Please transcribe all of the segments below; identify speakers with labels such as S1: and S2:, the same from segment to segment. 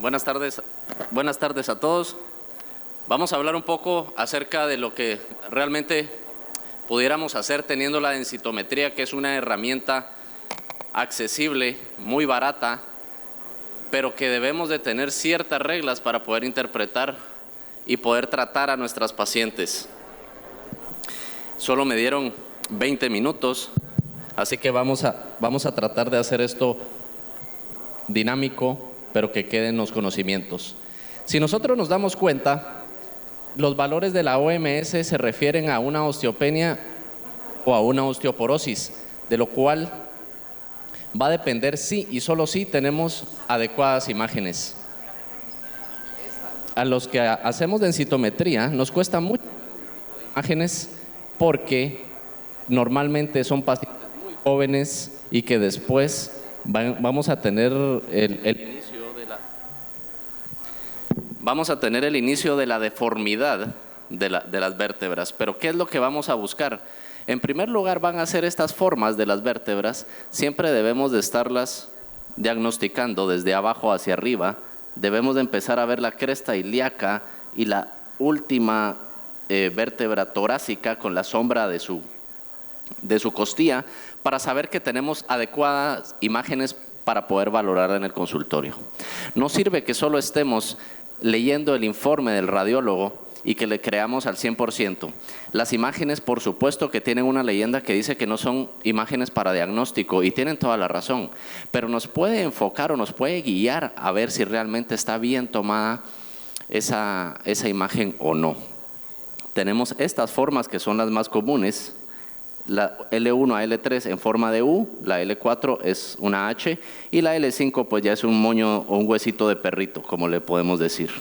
S1: Buenas tardes a todos. Vamos a hablar un poco acerca de lo que realmente pudiéramos hacer teniendo la densitometría, que es una herramienta accesible, muy barata, pero que debemos de tener ciertas reglas para poder interpretar y poder tratar a nuestras pacientes. Solo me dieron 20 minutos, así que vamos a tratar de hacer esto dinámico, pero que queden los conocimientos. Si nosotros nos damos cuenta, los valores de la OMS se refieren a una osteopenia o a una osteoporosis, de lo cual va a depender si y solo si tenemos adecuadas imágenes. A los que hacemos densitometría nos cuesta mucho imágenes porque normalmente son pacientes muy jóvenes y que después vamos a tener el inicio de la deformidad de las vértebras. Pero ¿qué es lo que vamos a buscar? En primer lugar, van a ser estas formas de las vértebras. Siempre debemos de estarlas diagnosticando desde abajo hacia arriba. Debemos de empezar a ver la cresta ilíaca y la última vértebra torácica con la sombra de su costilla, para saber que tenemos adecuadas imágenes para poder valorarla en el consultorio. No sirve que solo estemos leyendo el informe del radiólogo y que le creamos al 100%. Las imágenes, por supuesto, que tienen una leyenda que dice que no son imágenes para diagnóstico, y tienen toda la razón, pero nos puede enfocar o nos puede guiar a ver si realmente está bien tomada esa imagen o no. Tenemos estas formas que son las más comunes, la L1 a L3 en forma de U, la L4 es una H y la L5 pues ya es un moño o un huesito de perrito, como le podemos decir.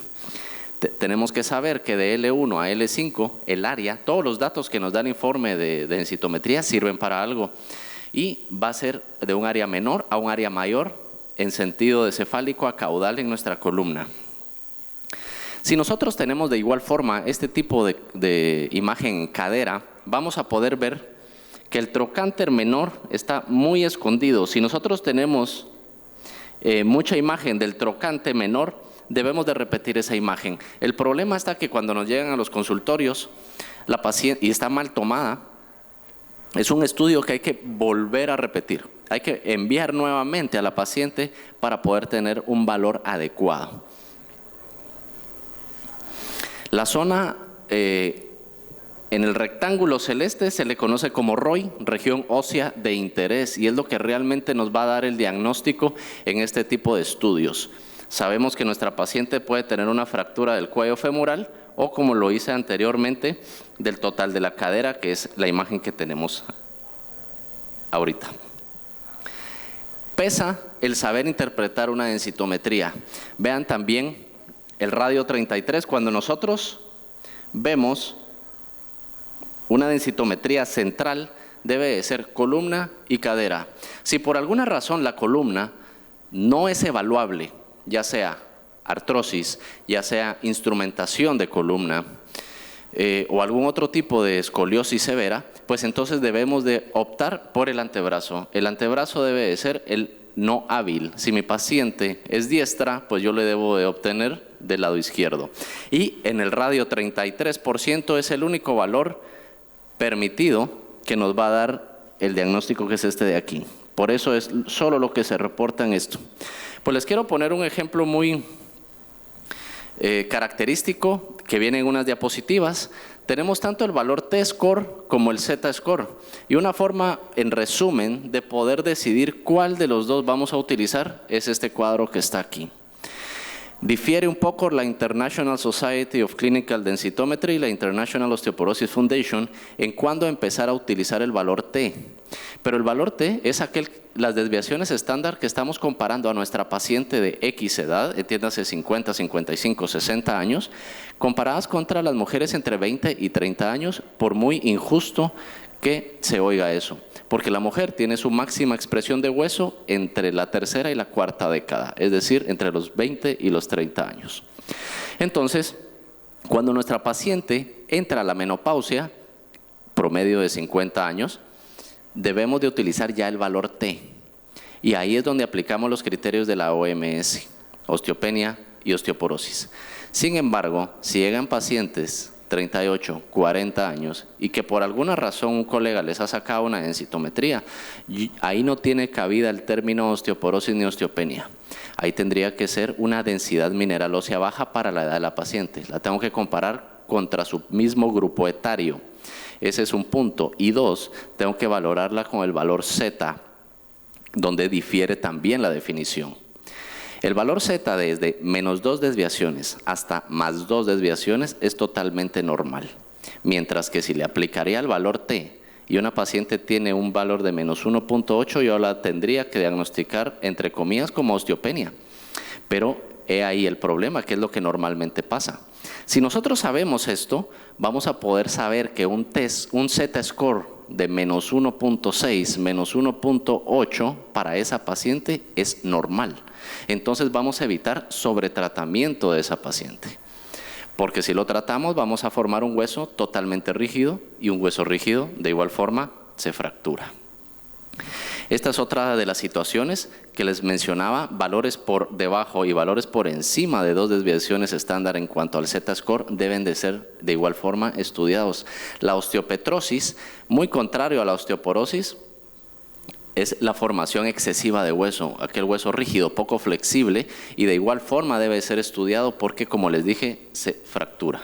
S1: Tenemos que saber que de L1 a L5 el área, todos los datos que nos da el informe de densitometría sirven para algo, y va a ser de un área menor a un área mayor en sentido de cefálico a caudal en nuestra columna. Si nosotros tenemos de igual forma este tipo de imagen en cadera, vamos a poder ver que el trocánter menor está muy escondido. Si nosotros tenemos mucha imagen del trocánter menor, debemos de repetir esa imagen. El problema está que cuando nos llegan a los consultorios, la paciente, y está mal tomada, es un estudio que hay que volver a repetir. Hay que enviar nuevamente a la paciente para poder tener un valor adecuado. La zona en el rectángulo celeste se le conoce como ROI, región ósea de interés, y es lo que realmente nos va a dar el diagnóstico en este tipo de estudios. Sabemos que nuestra paciente puede tener una fractura del cuello femoral o, como lo hice anteriormente, del total de la cadera, que es la imagen que tenemos ahorita. Pesa el saber interpretar una densitometría. Vean también el radio 33, cuando nosotros vemos una densitometría central, debe de ser columna y cadera. Si por alguna razón la columna no es evaluable, ya sea artrosis, ya sea instrumentación de columna o algún otro tipo de escoliosis severa, pues entonces debemos de optar por el antebrazo. El antebrazo debe de ser el no hábil. Si mi paciente es diestra, pues yo le debo de obtener del lado izquierdo. Y en el radio 33% es el único valor permitido que nos va a dar el diagnóstico, que es este de aquí. Por eso es solo lo que se reporta en esto. Pues les quiero poner un ejemplo muy característico que viene en unas diapositivas. Tenemos tanto el valor T-score como el Z-score, y una forma, en resumen, de poder decidir cuál de los dos vamos a utilizar es este cuadro que está aquí. Difiere un poco la International Society of Clinical Densitometry y la International Osteoporosis Foundation en cuándo empezar a utilizar el valor T. Pero el valor T es las desviaciones estándar que estamos comparando a nuestra paciente de X edad, entiéndase 50, 55, 60 años, comparadas contra las mujeres entre 20 y 30 años, por muy injusto que se oiga eso. Porque la mujer tiene su máxima expresión de hueso entre la tercera y la cuarta década, es decir, entre los 20 y los 30 años. Entonces, cuando nuestra paciente entra a la menopausia, promedio de 50 años, debemos de utilizar ya el valor T. Y ahí es donde aplicamos los criterios de la OMS, osteopenia y osteoporosis. Sin embargo, si llegan pacientes 38, 40 años y que por alguna razón un colega les ha sacado una densitometría, ahí no tiene cabida el término osteoporosis ni osteopenia. Ahí tendría que ser una densidad mineral ósea baja para la edad de la paciente. La tengo que comparar contra su mismo grupo etario. Ese es un punto. Y dos, tengo que valorarla con el valor Z, donde difiere también la definición. El valor Z desde -2 desviaciones hasta +2 desviaciones es totalmente normal. Mientras que si le aplicaría el valor T y una paciente tiene un valor de -1.8, yo la tendría que diagnosticar, entre comillas, como osteopenia. Pero he ahí el problema, que es lo que normalmente pasa. Si nosotros sabemos esto, vamos a poder saber que un Z-score de -1.6, -1.8 para esa paciente es normal. Entonces vamos a evitar sobretratamiento de esa paciente. Porque si lo tratamos, vamos a formar un hueso totalmente rígido y un hueso rígido de igual forma se fractura. Esta es otra de las situaciones que les mencionaba, valores por debajo y valores por encima de 2 desviaciones estándar en cuanto al Z-score deben de ser de igual forma estudiados. La osteopetrosis, muy contrario a la osteoporosis, es la formación excesiva de hueso, aquel hueso rígido, poco flexible, y de igual forma debe ser estudiado porque, como les dije, se fractura.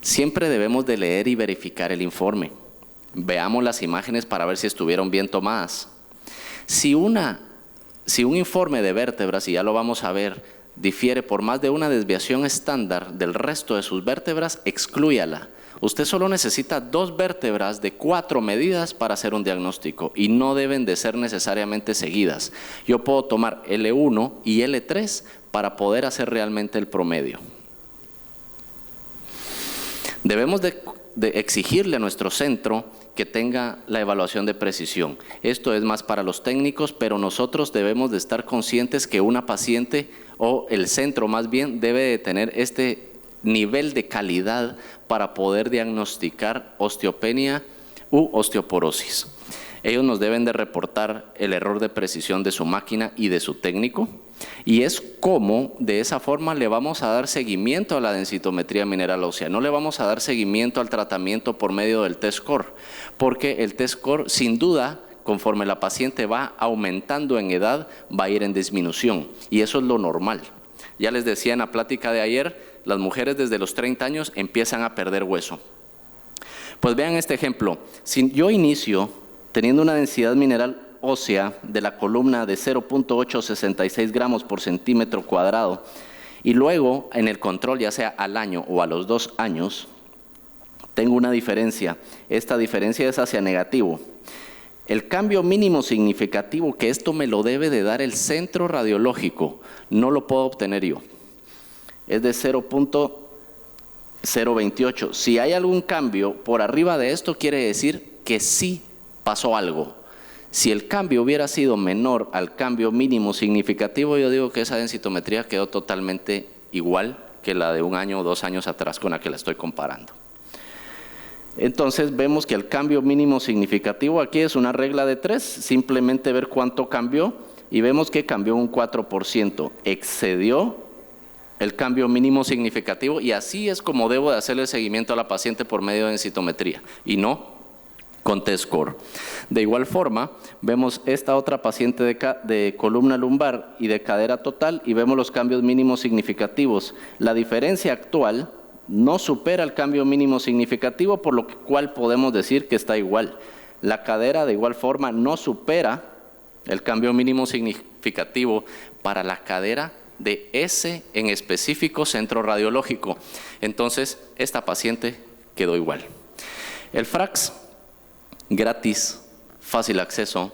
S1: Siempre debemos de leer y verificar el informe. Veamos las imágenes para ver si estuvieron bien tomadas. Si un informe de vértebras, y ya lo vamos a ver, difiere por más de una desviación estándar del resto de sus vértebras, exclúyala. Usted solo necesita 2 vértebras de 4 medidas para hacer un diagnóstico y no deben de ser necesariamente seguidas. Yo puedo tomar L1 y L3 para poder hacer realmente el promedio. Debemos de exigirle a nuestro centro que tenga la evaluación de precisión. Esto es más para los técnicos, pero nosotros debemos de estar conscientes que una paciente, o el centro más bien, debe de tener este nivel de calidad para poder diagnosticar osteopenia u osteoporosis. Ellos nos deben de reportar el error de precisión de su máquina y de su técnico, y es como de esa forma le vamos a dar seguimiento a la densitometría mineral ósea. No le vamos a dar seguimiento al tratamiento por medio del T-score, porque el T-score sin duda, conforme la paciente va aumentando en edad, va a ir en disminución, y eso es lo normal. Ya les decía en la plática de ayer, las mujeres desde los 30 años empiezan a perder hueso. Pues vean este ejemplo. Si yo inicio teniendo una densidad mineral ósea de la columna de 0.866 gramos por centímetro cuadrado, y luego en el control, ya sea al año o a los 2 años, tengo una diferencia. Esta diferencia es hacia negativo. El cambio mínimo significativo, que esto me lo debe de dar el centro radiológico, no lo puedo obtener yo. Es de 0.028. Si hay algún cambio por arriba de esto, quiere decir que sí pasó algo. Si el cambio hubiera sido menor al cambio mínimo significativo, yo digo que esa densitometría quedó totalmente igual que la de 1 año o 2 años atrás con la que la estoy comparando. Entonces vemos que el cambio mínimo significativo aquí es una regla de 3, simplemente ver cuánto cambió, y vemos que cambió un 4%, excedió el cambio mínimo significativo, y así es como debo de hacerle seguimiento a la paciente por medio de densitometría y no con T-score. De igual forma, vemos esta otra paciente de columna lumbar y de cadera total, y vemos los cambios mínimos significativos. La diferencia actual no supera el cambio mínimo significativo, por lo cual podemos decir que está igual. La cadera de igual forma no supera el cambio mínimo significativo para la cadera de ese en específico centro radiológico. Entonces, esta paciente quedó igual. El FRAX, gratis, fácil acceso,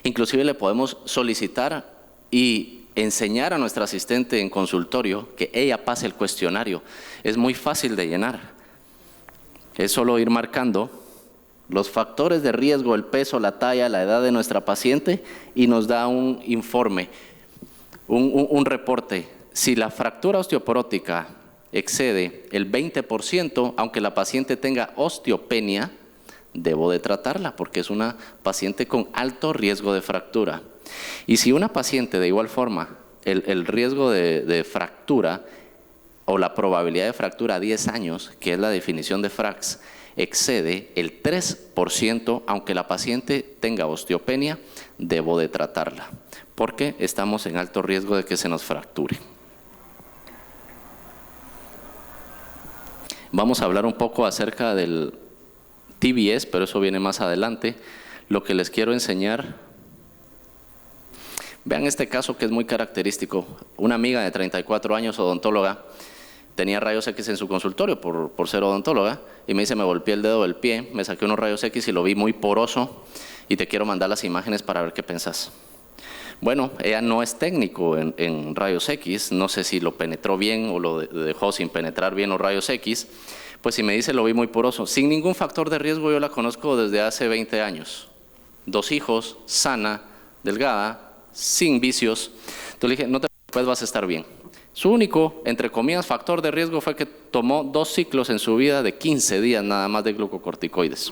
S1: inclusive le podemos solicitar y enseñar a nuestra asistente en consultorio que ella pase el cuestionario. Es muy fácil de llenar. Es solo ir marcando los factores de riesgo, el peso, la talla, la edad de nuestra paciente, y nos da un informe, un reporte. Si la fractura osteoporótica excede el 20%, aunque la paciente tenga osteopenia, debo de tratarla porque es una paciente con alto riesgo de fractura. Y si una paciente de igual forma el riesgo de fractura o la probabilidad de fractura a 10 años, que es la definición de FRAX, excede el 3%, aunque la paciente tenga osteopenia, debo de tratarla, porque estamos en alto riesgo de que se nos fracture. Vamos a hablar un poco acerca del TBS, pero eso viene más adelante. Lo que les quiero enseñar, vean este caso que es muy característico. Una amiga de 34 años, odontóloga, tenía rayos X en su consultorio por ser odontóloga, y me dice, me golpeé el dedo del pie, me saqué unos rayos X y lo vi muy poroso, y te quiero mandar las imágenes para ver qué pensás. Bueno, ella no es técnico en rayos X, no sé si lo penetró bien o lo dejó sin penetrar bien los rayos X, pues si me dice lo vi muy poroso, sin ningún factor de riesgo, yo la conozco desde hace 20 años. 2 hijos, sana, delgada, sin vicios. Entonces le dije, no te preocupes, vas a estar bien. Su único, entre comillas, factor de riesgo fue que tomó 2 ciclos en su vida de 15 días nada más de glucocorticoides.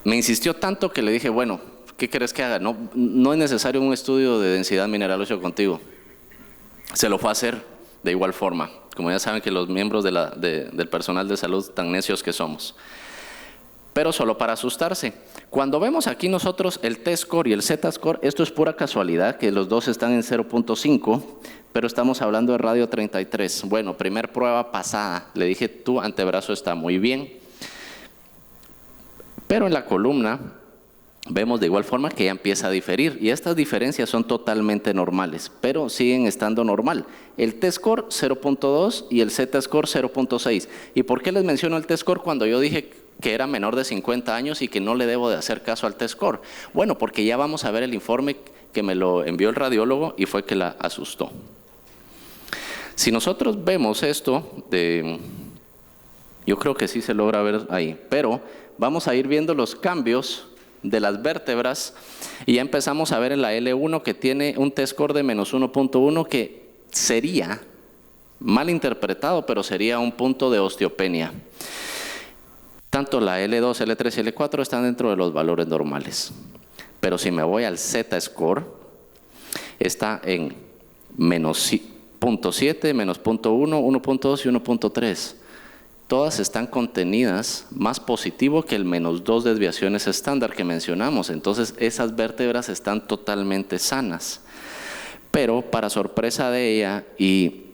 S1: Me insistió tanto que le dije, bueno, ¿qué querés que haga? No es necesario un estudio de densidad mineral óseo contigo. Se lo fue a hacer de igual forma, como ya saben que los miembros del personal de salud tan necios que somos. Pero solo para asustarse. Cuando vemos aquí nosotros el T-score y el Z-score, esto es pura casualidad, que los dos están en 0.5, pero estamos hablando de radio 33. Bueno, primer prueba pasada, le dije, tu antebrazo está muy bien. Pero en la columna vemos de igual forma que ya empieza a diferir, y estas diferencias son totalmente normales, pero siguen estando normal. El T-score 0.2 y el Z-score 0.6. ¿Y por qué les menciono el T-score cuando yo dije que era menor de 50 años y que no le debo de hacer caso al T-score? Bueno, porque ya vamos a ver el informe que me lo envió el radiólogo y fue que la asustó. Si nosotros vemos esto, yo creo que sí se logra ver ahí, pero vamos a ir viendo los cambios de las vértebras, y ya empezamos a ver en la L1 que tiene un T-score de menos 1.1, que sería mal interpretado, pero sería un punto de osteopenia. Tanto la L2, L3 y L4 están dentro de los valores normales, pero si me voy al Z-score, está en menos 0.7, menos 0.1, 1.2 y 1.3. Todas están contenidas más positivo que el menos 2 desviaciones estándar que mencionamos. Entonces esas vértebras están totalmente sanas. Pero para sorpresa de ella y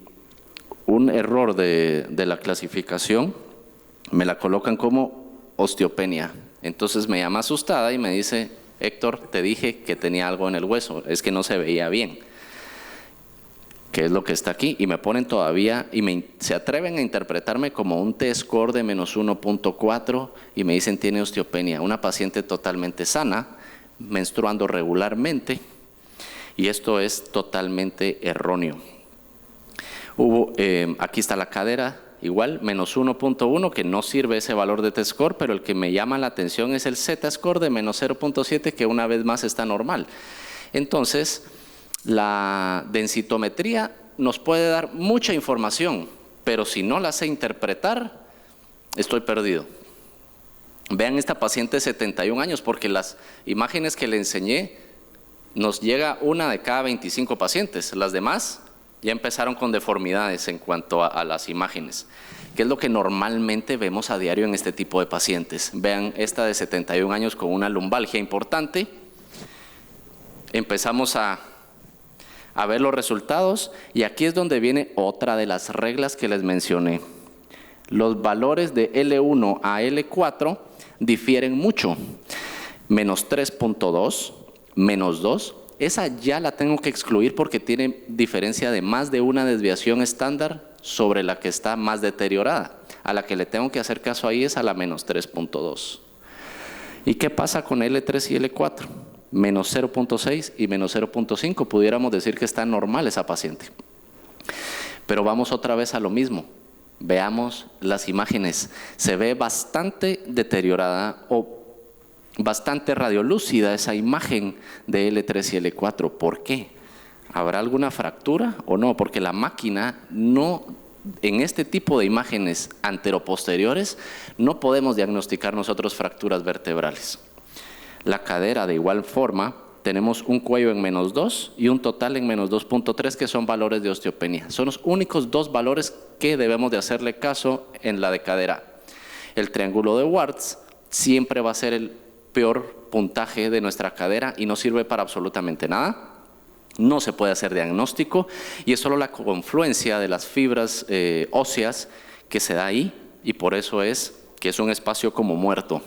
S1: un error de la clasificación, me la colocan como osteopenia. Entonces me llama asustada y me dice, Héctor, te dije que tenía algo en el hueso, es que no se veía bien. ¿Qué es lo que está aquí? Y me ponen todavía, y se atreven a interpretarme como un T-score de menos 1.4 y me dicen tiene osteopenia. Una paciente totalmente sana, menstruando regularmente, y esto es totalmente erróneo. Aquí está la cadera, igual, menos 1.1, que no sirve ese valor de T-score, pero el que me llama la atención es el Z-score de menos 0.7, que una vez más está normal. Entonces, la densitometría nos puede dar mucha información, pero si no la sé interpretar, estoy perdido. Vean esta paciente de 71 años, porque las imágenes que le enseñé, nos llega una de cada 25 pacientes. Las demás ya empezaron con deformidades en cuanto a las imágenes, que es lo que normalmente vemos a diario en este tipo de pacientes. Vean esta de 71 años con una lumbalgia importante. Empezamos a ver los resultados, y aquí es donde viene otra de las reglas que les mencioné. Los valores de L1 a L4 difieren mucho. Menos 3.2, menos 2, esa ya la tengo que excluir porque tiene diferencia de más de una desviación estándar sobre la que está más deteriorada. A la que le tengo que hacer caso ahí es a la menos 3.2. ¿Y qué pasa con L3 y L4? Menos 0.6 y menos 0.5, pudiéramos decir que está normal esa paciente. Pero vamos otra vez a lo mismo. Veamos las imágenes. Se ve bastante deteriorada o bastante radiolúcida esa imagen de L3 y L4. ¿Por qué? ¿Habrá alguna fractura o no? Porque la máquina no, en este tipo de imágenes anteroposteriores, no podemos diagnosticar nosotros fracturas vertebrales. La cadera de igual forma tenemos un cuello en -2 y un total en -2.3, que son valores de osteopenia. Son los únicos dos valores que debemos de hacerle caso en la de cadera. El triángulo de Wartz siempre va a ser el peor puntaje de nuestra cadera y no sirve para absolutamente nada. No se puede hacer diagnóstico y es solo la confluencia de las fibras óseas que se da ahí, y por eso es que es un espacio como muerto.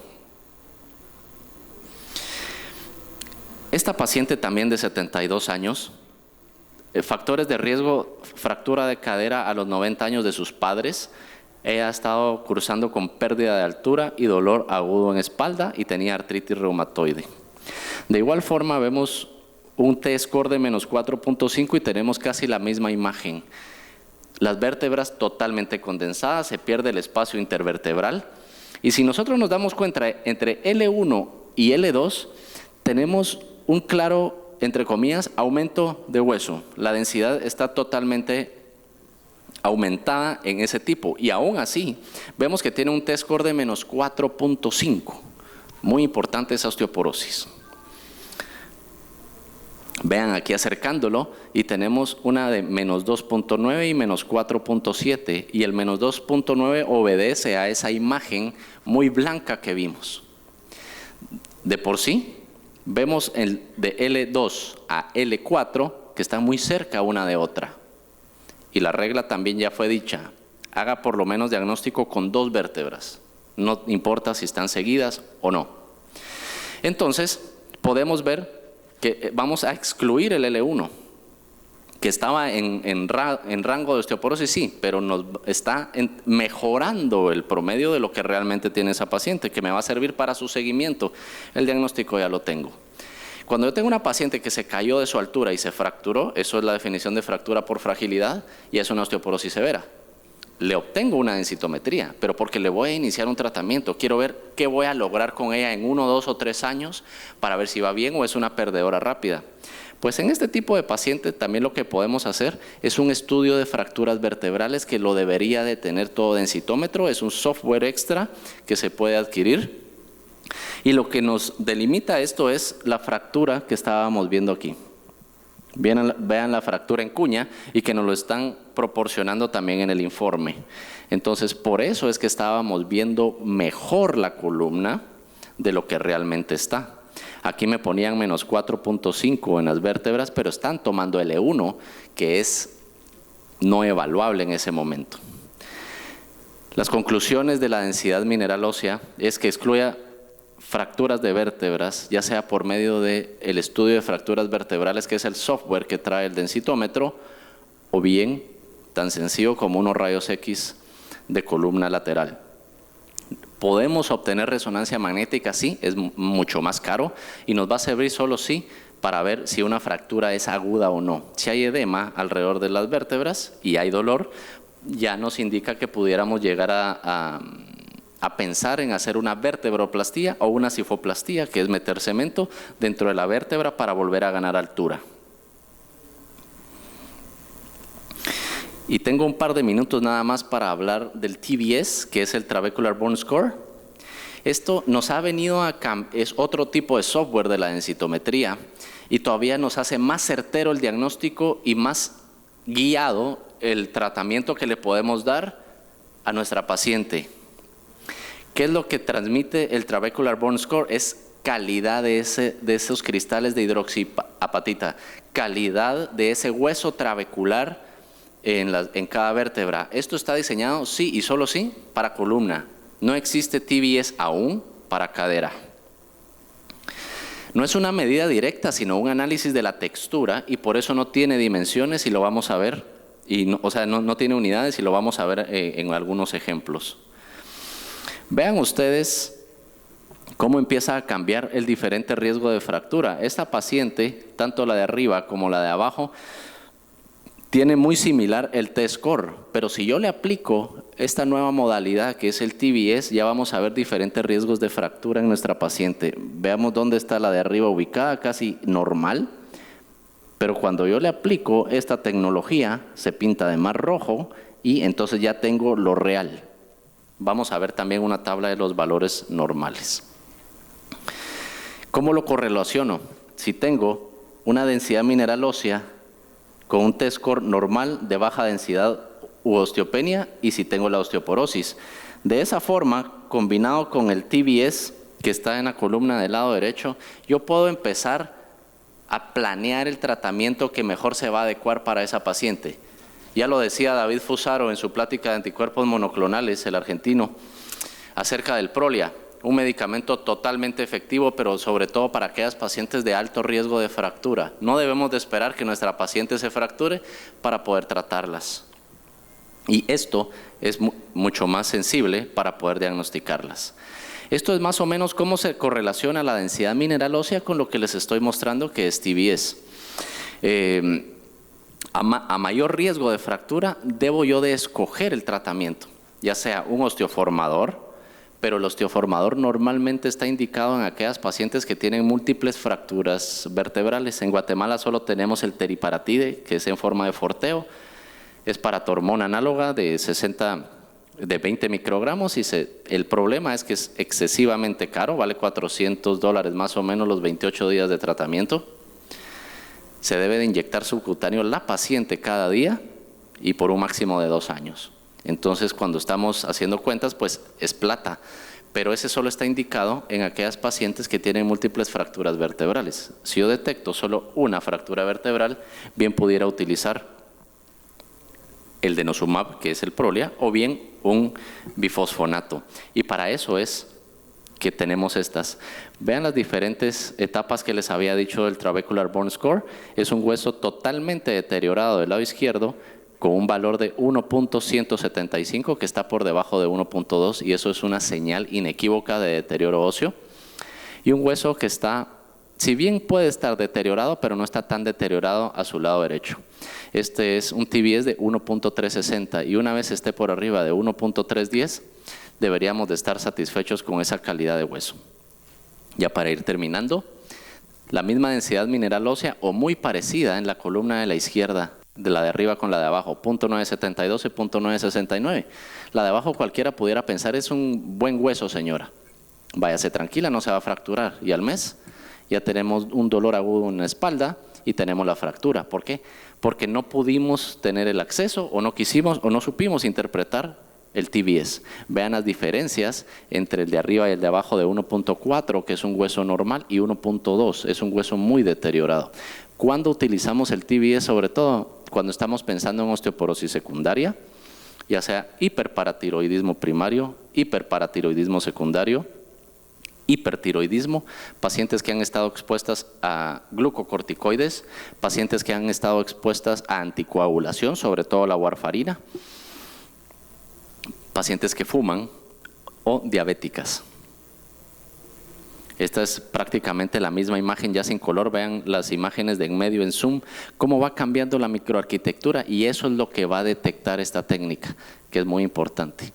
S1: Esta paciente también de 72 años, factores de riesgo: fractura de cadera a los 90 años de sus padres. Ella ha estado cursando con pérdida de altura y dolor agudo en espalda y tenía artritis reumatoide. De igual forma vemos un T-score de -4.5 y tenemos casi la misma imagen. Las vértebras totalmente condensadas, se pierde el espacio intervertebral. Y si nosotros nos damos cuenta, entre L1 y L2 tenemos un claro, entre comillas, aumento de hueso. La densidad está totalmente aumentada en ese tipo, y aún así vemos que tiene un T-score de -4.5. Muy importante esa osteoporosis. Vean aquí acercándolo y tenemos una de -2.9 y -4.7, y el -2.9 obedece a esa imagen muy blanca que vimos. De por sí vemos el de L2 a L4 que están muy cerca una de otra, y la regla también ya fue dicha: haga por lo menos diagnóstico con 2 vértebras, no importa si están seguidas o no. Entonces podemos ver que vamos a excluir el L1, que estaba en rango de osteoporosis, sí, pero nos está mejorando el promedio de lo que realmente tiene esa paciente, que me va a servir para su seguimiento. El diagnóstico ya lo tengo. Cuando yo tengo una paciente que se cayó de su altura y se fracturó, eso es la definición de fractura por fragilidad, y es una osteoporosis severa. Le obtengo una densitometría, pero porque le voy a iniciar un tratamiento. Quiero ver qué voy a lograr con ella en 1, 2 o 3 años para ver si va bien o es una perdedora rápida. Pues en este tipo de pacientes también lo que podemos hacer es un estudio de fracturas vertebrales, que lo debería de tener todo densitómetro. Es un software extra que se puede adquirir. Y lo que nos delimita esto es la fractura que estábamos viendo aquí. Vean la fractura en cuña, y que nos lo están proporcionando también en el informe. Entonces, por eso es que estábamos viendo mejor la columna de lo que realmente está. Aquí me ponían -4.5 en las vértebras, pero están tomando L1, que es no evaluable en ese momento. Las conclusiones de la densidad mineral ósea es que excluya fracturas de vértebras, ya sea por medio del estudio de fracturas vertebrales, que es el software que trae el densitómetro, o bien tan sencillo como unos rayos X de columna lateral. Podemos obtener resonancia magnética, sí, es mucho más caro y nos va a servir solo sí para ver si una fractura es aguda o no. Si hay edema alrededor de las vértebras y hay dolor, ya nos indica que pudiéramos llegar a pensar en hacer una vertebroplastía o una cifoplastía, que es meter cemento dentro de la vértebra para volver a ganar altura. Y tengo un par de minutos nada más para hablar del TBS, que es el Trabecular Bone Score. Esto nos ha venido es otro tipo de software de la densitometría, y todavía nos hace más certero el diagnóstico y más guiado el tratamiento que le podemos dar a nuestra paciente. ¿Qué es lo que transmite el Trabecular Bone Score? Es calidad de esos cristales de hidroxiapatita, calidad de ese hueso trabecular en cada vértebra. Esto está diseñado, sí y solo sí, para columna. No existe TBS aún para cadera. No es una medida directa, sino un análisis de la textura, y por eso no tiene dimensiones, y lo vamos a ver, no tiene unidades, y lo vamos a ver en algunos ejemplos. Vean ustedes cómo empieza a cambiar el diferente riesgo de fractura. Esta paciente, tanto la de arriba como la de abajo, tiene muy similar el T-score, pero si yo le aplico esta nueva modalidad que es el TBS, ya vamos a ver diferentes riesgos de fractura en nuestra paciente. Veamos dónde está la de arriba ubicada, casi normal, pero cuando yo le aplico esta tecnología se pinta de más rojo, y entonces ya tengo lo real. Vamos a ver también una tabla de los valores normales. ¿Cómo lo correlaciono? si tengo una densidad mineral ósea con un T-score normal de baja densidad u osteopenia y si tengo la osteoporosis. De esa forma, combinado con el TBS que está en la columna del lado derecho, yo puedo empezar a planear el tratamiento que mejor se va a adecuar para esa paciente. Ya lo decía David Fusaro en su plática de anticuerpos monoclonales, el argentino, acerca del Prolia, un medicamento totalmente efectivo, pero sobre todo para aquellas pacientes de alto riesgo de fractura. No debemos de esperar que nuestra paciente se fracture para poder tratarlas. Y esto es mucho más sensible para poder diagnosticarlas. Esto es más o menos cómo se correlaciona la densidad mineral ósea con lo que les estoy mostrando que es TBS. A mayor riesgo de fractura, debo yo de escoger el tratamiento, ya sea un osteoformador, pero el osteoformador normalmente está indicado en aquellas pacientes que tienen múltiples fracturas vertebrales. En Guatemala solo tenemos el teriparatide, que es en forma de forteo, es paratormona análoga de 20 microgramos y el problema es que es excesivamente caro, vale $400 más o menos los 28 días de tratamiento. Se debe de inyectar subcutáneo la paciente cada día y por un máximo de 2 años. Entonces, cuando estamos haciendo cuentas, pues es plata, pero ese solo está indicado en aquellas pacientes que tienen múltiples fracturas vertebrales. Si yo detecto solo una fractura vertebral, bien pudiera utilizar el denosumab, que es el Prolia, o bien un bifosfonato. Y para eso es que tenemos estas. Vean las diferentes etapas que les había dicho del trabecular bone score. Es un hueso totalmente deteriorado del lado izquierdo, con un valor de 1.175 que está por debajo de 1.2 y eso es una señal inequívoca de deterioro óseo. Y un hueso que está, si bien puede estar deteriorado, pero no está tan deteriorado a su lado derecho. Este es un TBS de 1.360 y una vez esté por arriba de 1.310, deberíamos de estar satisfechos con esa calidad de hueso. Ya para ir terminando, la misma densidad mineral ósea o muy parecida en la columna de la izquierda, de la de arriba con la de abajo, 0.972 y 0.969. La de abajo cualquiera pudiera pensar es un buen hueso, señora. Váyase tranquila, no se va a fracturar. Y al mes ya tenemos un dolor agudo en la espalda y tenemos la fractura. ¿Por qué? Porque no pudimos tener el acceso o no quisimos o no supimos interpretar el TBS. Vean las diferencias entre el de arriba y el de abajo de 1.4, que es un hueso normal, y 1.2, es un hueso muy deteriorado. ¿Cuándo utilizamos el TBS? Sobre todo cuando estamos pensando en osteoporosis secundaria, ya sea hiperparatiroidismo primario, hiperparatiroidismo secundario, hipertiroidismo, pacientes que han estado expuestas a glucocorticoides, pacientes que han estado expuestas a anticoagulación, sobre todo la warfarina, pacientes que fuman o diabéticas. Esta es prácticamente la misma imagen, ya sin color. Vean las imágenes de en medio en zoom, cómo va cambiando la microarquitectura y eso es lo que va a detectar esta técnica, que es muy importante.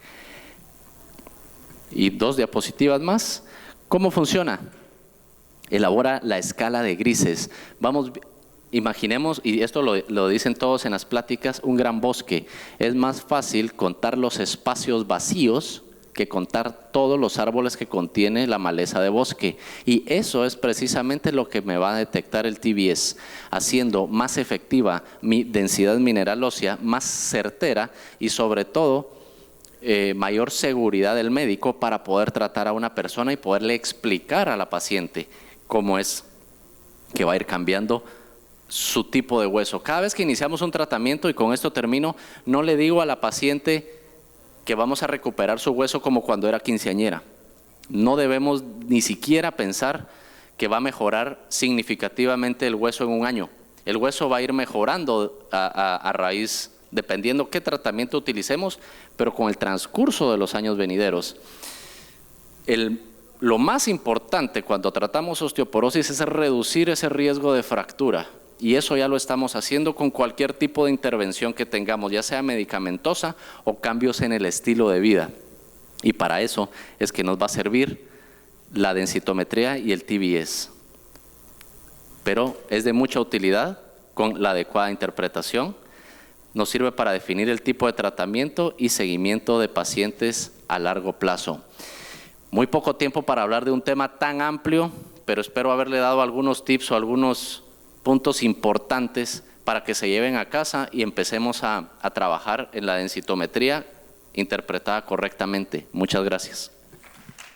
S1: Y 2 diapositivas más. ¿Cómo funciona? Elabora la escala de grises. Imaginemos, y esto lo dicen todos en las pláticas, un gran bosque. Es más fácil contar los espacios vacíos que contar todos los árboles que contiene la maleza de bosque. Y eso es precisamente lo que me va a detectar el TBS, haciendo más efectiva mi densidad mineral ósea, más certera y sobre todo mayor seguridad del médico para poder tratar a una persona y poderle explicar a la paciente cómo es que va a ir cambiando su tipo de hueso. Cada vez que iniciamos un tratamiento, y con esto termino, no le digo a la paciente que vamos a recuperar su hueso como cuando era quinceañera. No debemos ni siquiera pensar que va a mejorar significativamente el hueso en un año. El hueso va a ir mejorando a raíz, dependiendo qué tratamiento utilicemos, pero con el transcurso de los años venideros. Lo más importante cuando tratamos osteoporosis es reducir ese riesgo de fractura. Y eso ya lo estamos haciendo con cualquier tipo de intervención que tengamos, ya sea medicamentosa o cambios en el estilo de vida. Y para eso es que nos va a servir la densitometría y el TBS. Pero es de mucha utilidad con la adecuada interpretación. Nos sirve para definir el tipo de tratamiento y seguimiento de pacientes a largo plazo. Muy poco tiempo para hablar de un tema tan amplio, pero espero haberle dado algunos tips o algunos puntos importantes para que se lleven a casa y empecemos a trabajar en la densitometría interpretada correctamente. Muchas gracias.